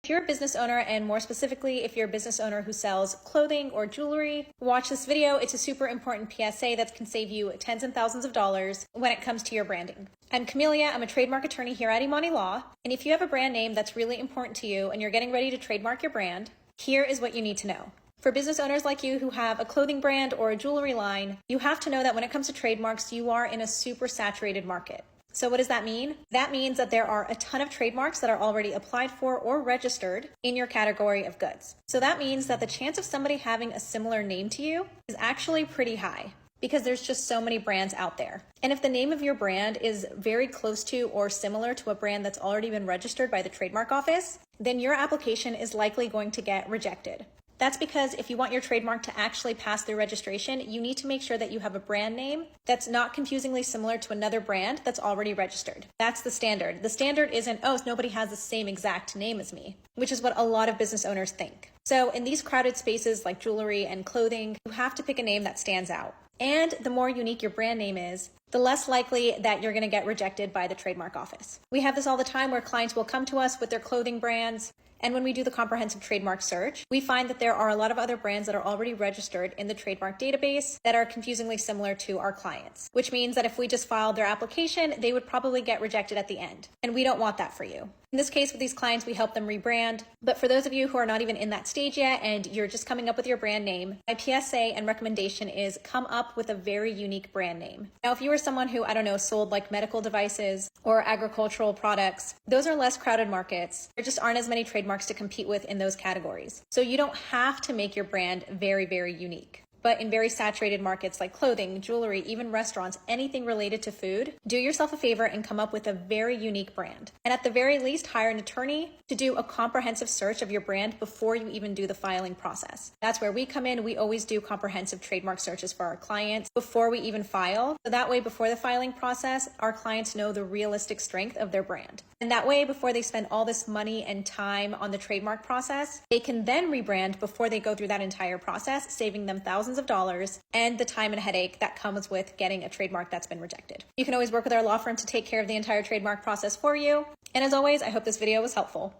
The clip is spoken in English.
If you're a business owner, and more specifically, if you're a business owner who sells clothing or jewelry, watch this video. It's a super important PSA that can save you tens and thousands of dollars when it comes to your branding. I'm Camelia. I'm a trademark attorney here at Imani Law. And if you have a brand name that's really important to you and you're getting ready to trademark your brand, here is what you need to know. For business owners like you who have a clothing brand or a jewelry line, you have to know that when it comes to trademarks, you are in a super saturated market. So what does that mean? That means that there are a ton of trademarks that are already applied for or registered in your category of goods. So that means that the chance of somebody having a similar name to you is actually pretty high because there's just so many brands out there. And if the name of your brand is very close to or similar to a brand that's already been registered by the trademark office, then your application is likely going to get rejected. That's because if you want your trademark to actually pass through registration, you need to make sure that you have a brand name that's not confusingly similar to another brand that's already registered. That's the standard. The standard isn't, oh, nobody has the same exact name as me, which is what a lot of business owners think. So in these crowded spaces like jewelry and clothing, you have to pick a name that stands out. And the more unique your brand name is, the less likely that you're going to get rejected by the trademark office. We have this all the time where clients will come to us with their clothing brands. And when we do the comprehensive trademark search, we find that there are a lot of other brands that are already registered in the trademark database that are confusingly similar to our clients, which means that if we just filed their application, they would probably get rejected at the end. And we don't want that for you. In this case, with these clients, we help them rebrand. But for those of you who are not even in that stage yet and you're just coming up with your brand name, my PSA and recommendation is come up with a very unique brand name. Now, if you were someone who, sold like medical devices or agricultural products, those are less crowded markets. There just aren't as many trademarks to compete with in those categories. So you don't have to make your brand very, very unique. But in very saturated markets like clothing, jewelry, even restaurants, anything related to food, do yourself a favor and come up with a very unique brand. And at the very least, hire an attorney to do a comprehensive search of your brand before you even do the filing process. That's where we come in. We always do comprehensive trademark searches for our clients before we even file. So that way, before the filing process, our clients know the realistic strength of their brand. And that way, before they spend all this money and time on the trademark process, they can then rebrand before they go through that entire process, saving them thousands of dollars and the time and headache that comes with getting a trademark that's been rejected. You can always work with our law firm to take care of the entire trademark process for you. And as always, I hope this video was helpful.